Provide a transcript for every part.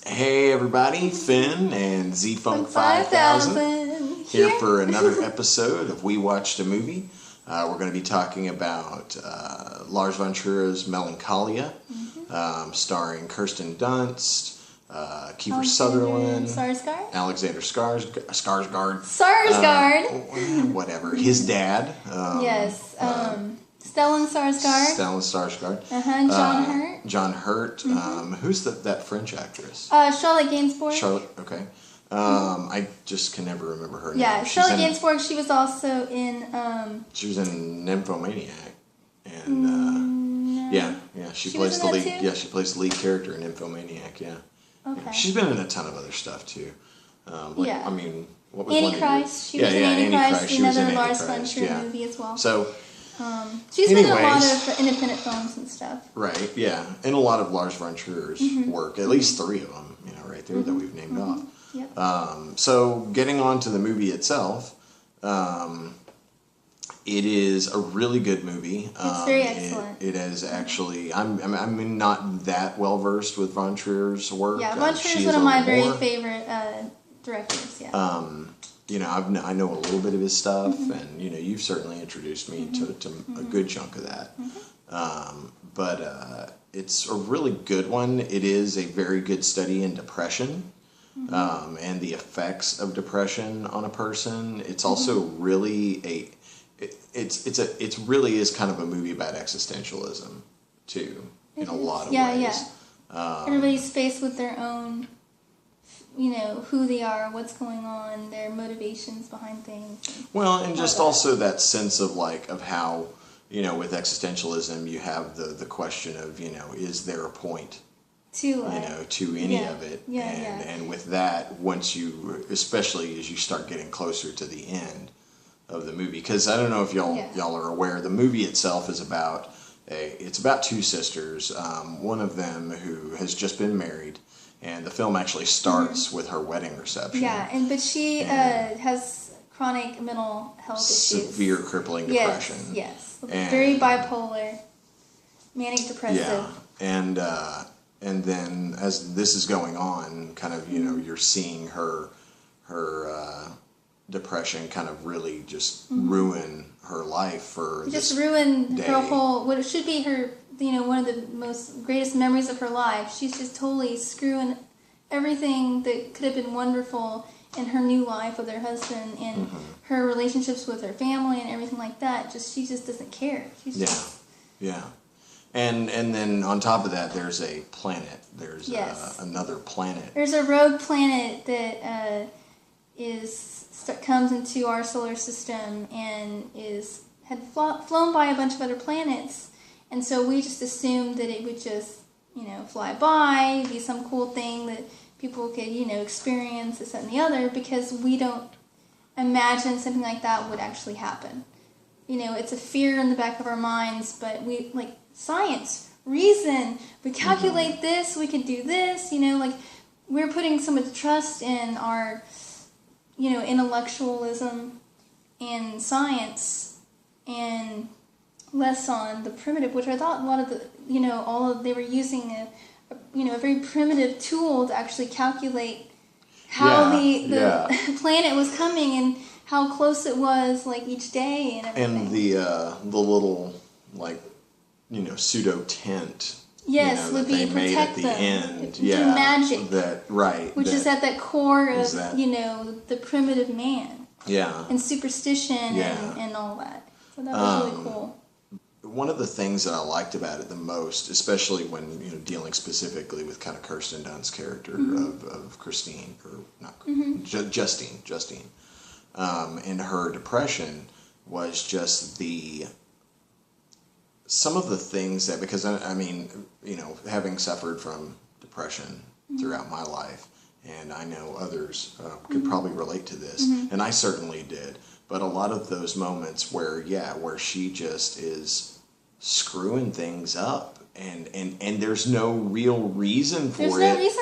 Hey everybody, Finn and Z-Funk 5000 here for another episode of We Watched a Movie. We're going to be talking about Lars Von Trier's Melancholia, starring Kirsten Dunst, Kiefer Sutherland, Alexander Skarsgård, whatever, his dad. Stellan Skarsgård. John Hurt. Who's that French actress? Charlotte Gainsbourg. Okay. I just can never remember her name. Yeah, Charlotte Gainsbourg. She was also in. She was in Nymphomaniac, and she plays the lead. Yeah, she plays the lead character in Nymphomaniac. Yeah. Okay. Yeah. She's been in a ton of other stuff too. I mean, what was Antichrist. She was in Antichrist, another Lars Von Trier movie as well. So. She's been in a lot of independent films and stuff. Right, yeah. And a lot of Lars Von Trier's work, at least 3 of them, right there that we've named off. Yep. So getting on to the movie itself, it is a really good movie. It's very excellent. It is actually, I'm not that well versed with Von Trier's work. Yeah, Von Trier is one of my very favorite directors, yeah. I know a little bit of his stuff, and you've certainly introduced me to a good chunk of that. But it's a really good one. It is a very good study in depression and the effects of depression on a person. It's also really it really is kind of a movie about existentialism too, in a lot of ways. Yeah. Everybody's faced with their own. Who they are, what's going on, their motivations behind things. Well, and just also that sense of how, with existentialism, you have the question of, is there a point to any of it? And with that, once you, especially as you start getting closer to the end of the movie, because I don't know if y'all are aware, the movie itself is about it's about 2 sisters, one of them who has just been married. And the film actually starts with her wedding reception. Yeah, but she has chronic mental health issues. Severe crippling depression. Yes. Very bipolar, manic depressive. Yeah, and then as this is going on, kind of, you're seeing her depression kind of really just ruin her life for just ruin her whole, what it should be her, one of the most greatest memories of her life. She's just totally screwing everything that could have been wonderful in her new life with her husband and her relationships with her family and everything like that. She just doesn't care. She's And then on top of that, there's a planet. There's another planet. There's a rogue planet that comes into our solar system and had flown by a bunch of other planets. And so we just assumed that it would just, fly by, be some cool thing that people could, experience, this, that, and the other, because we don't imagine something like that would actually happen. It's a fear in the back of our minds, but we, science, reason, we calculate this, we could do this, we're putting so much trust in our, intellectualism and science, and less on the primitive, which I thought a lot of the, they were using a very primitive tool to actually calculate how the planet was coming and how close it was, each day and everything. And the little, pseudo tent. Yes, would be protect them. End. Do magic. Which is at the core of, the primitive man. Yeah. And superstition and all that. So that was really cool. One of the things that I liked about it the most, especially when dealing specifically with kind of Kirsten Dunst's character of Christine, or not Justine, and her depression, was just some of the things that, because having suffered from depression throughout my life, and I know others could probably relate to this, and I certainly did. But a lot of those moments where she just is screwing things up, and there's no real reason for it.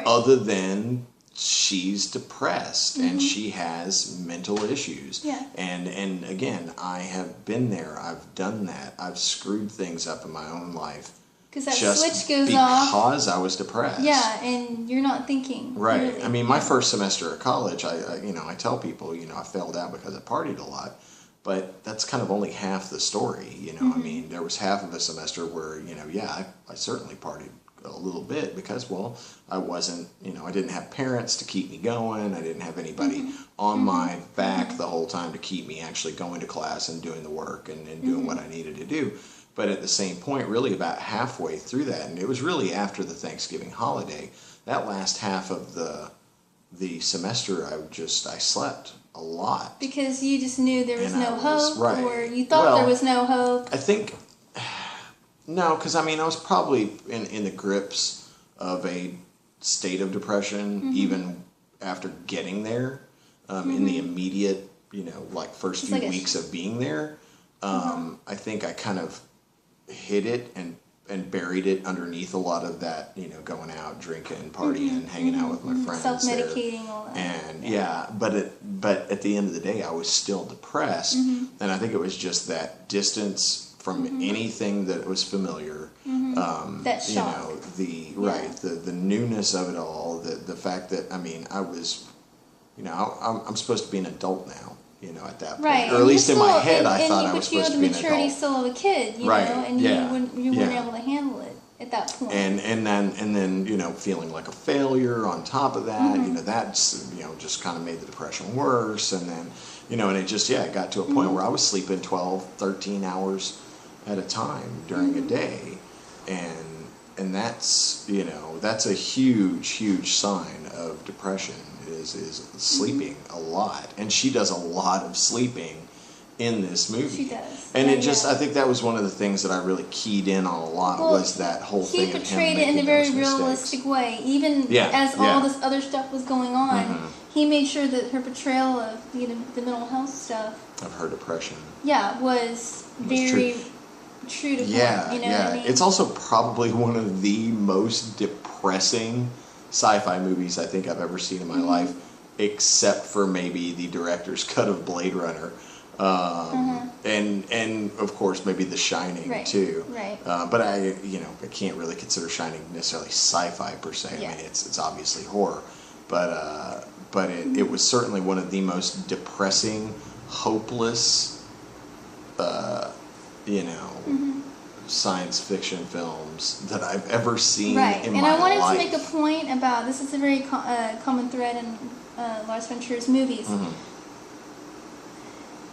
Other than she's depressed and she has mental issues. Yeah. And again, I have been there. I've done that. I've screwed things up in my own life. because that switch goes off. Because I was depressed. Yeah, and you're not thinking. Right. Really. I mean, my first semester at college, I tell people, I failed out because I partied a lot, but that's kind of only half the story. I mean, there was half of a semester where, I certainly partied a little bit because, well, I wasn't, I didn't have parents to keep me going. I didn't have anybody on my back the whole time to keep me actually going to class and doing the work and doing what I needed to do. But at the same point, really about halfway through that, and it was really after the Thanksgiving holiday, that last half of the semester, I slept a lot. Because you just knew there was no hope, right. Or you thought there was no hope. I think, no, because I was probably in the grips of a state of depression, even after getting there, in the immediate, first few weeks of being there. I think I kind of hid it and buried it underneath a lot of that, going out, drinking, partying, hanging out with my friends, self-medicating, all that. And but at the end of the day, I was still depressed, and I think it was just that distance from anything that was familiar, that shock. The newness of it all, the fact that I was, I'm supposed to be an adult now. At that point. Right. Or at least in my head, I thought I was supposed to be an adult. But you had the maturity still of a kid, and you weren't able to handle it at that point. And then feeling like a failure on top of that, that's, just kind of made the depression worse. And then, and it just, it got to a point where I was sleeping 12, 13 hours at a time during a day. And that's, that's a huge, huge sign of depression. Is sleeping a lot, and she does a lot of sleeping in this movie. She does, and I think that was one of the things that I really keyed in on a lot, was that whole thing of him making those mistakes. He portrayed it in a very realistic way, even as all this other stuff was going on. He made sure that her portrayal of the mental health stuff of her depression, was very true to form. What I mean? It's also probably one of the most depressing sci-fi movies I think I've ever seen in my life, except for maybe the director's cut of Blade Runner, and of course maybe The Shining too. Right. But I can't really consider Shining necessarily sci-fi per se. I mean, it's obviously horror, but it was certainly one of the most depressing, hopeless, science fiction films that I've ever seen in my life. And I wanted to make a point about, this is a very common thread in Lars Von Trier's movies.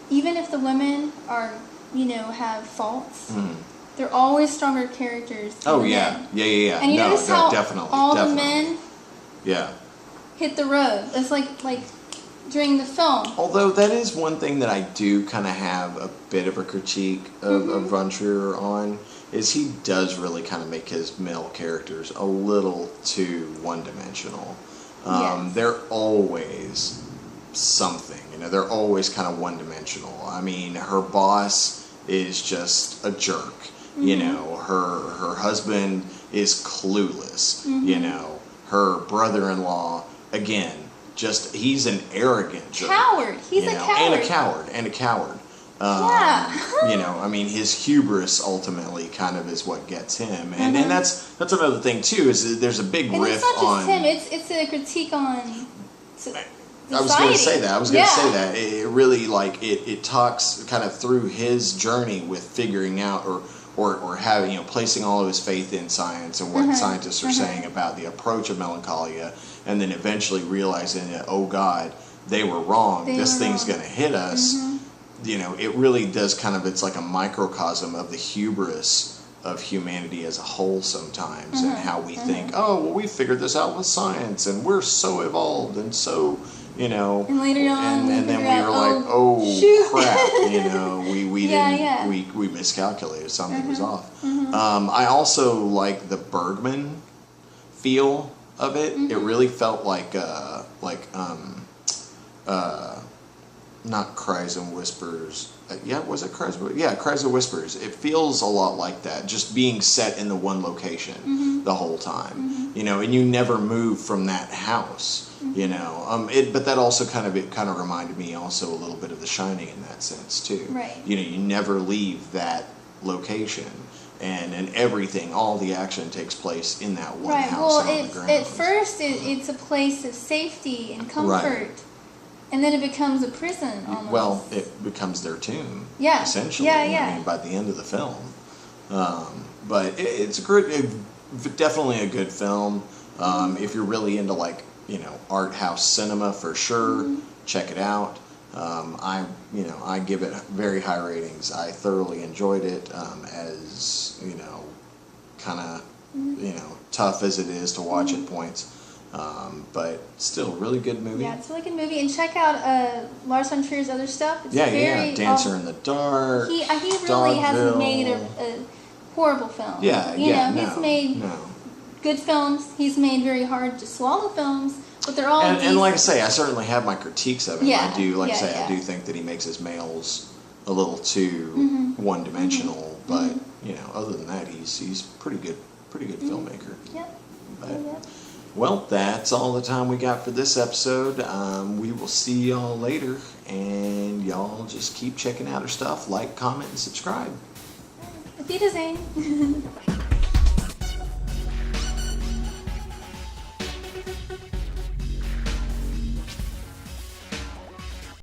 Even if the women are, have faults, they're always stronger characters than the men. Yeah. And you notice how definitely. the men hit the road. It's like during the film. Although that is one thing that I do kind of have a bit of a critique of Von Trier on, is he does really kind of make his male characters a little too one-dimensional. They're always something, they're always kind of one-dimensional. I mean, her boss is just a jerk, her husband is clueless, her brother-in-law, again, he's an arrogant jerk. Coward. He's a coward. And a coward. I mean, his hubris ultimately kind of is what gets him. And that's another thing, too, is there's a big riff on... it's not just him, it's a critique on society. I was going to say that. It really, it talks kind of through his journey with figuring out or having, placing all of his faith in science and what scientists are saying about the approach of melancholia, and then eventually realizing that, oh God, they were wrong. This thing's going to hit us. It really does it's like a microcosm of the hubris of humanity as a whole sometimes, and how we think, oh, well, we figured this out with science, and we're so evolved, and so, And later on, and then we were like, oh, crap, we didn't, we miscalculated, something was off. I also like the Bergman feel of it. It really felt not Cries and Whispers. Was it Cries? Yeah, Cries and Whispers. It feels a lot like that, just being set in the one location the whole time. And you never move from that house. But that also kind of reminded me also a little bit of The Shining in that sense too. Right. You never leave that location. And everything, all the action takes place in that one right. house Well, on the ground. At first, it's a place of safety and comfort, right. and then it becomes a prison almost. Well, it becomes their tomb, yeah. essentially. Yeah. I mean, by the end of the film. But it's definitely a good film. If you're really into, like, you know, art house cinema, for sure, check it out. I give it very high ratings. I thoroughly enjoyed it, as, you know, kind of, you know, tough as it is to watch at points. But still, really good movie. Yeah, it's a really good movie. And check out Lars Von Trier's other stuff. It's Dancer in the Dark. He really hasn't made a horrible film. He's made good films. He's made very hard to swallow films. But they're all and like I say, I certainly have my critiques of him. I do, I do think that he makes his males a little too one-dimensional. But you know, other than that, he's pretty good filmmaker. Yep. But, well, that's all the time we got for this episode. We will see y'all later, and y'all just keep checking out our stuff. Like, comment, and subscribe. Auf Wiedersehen.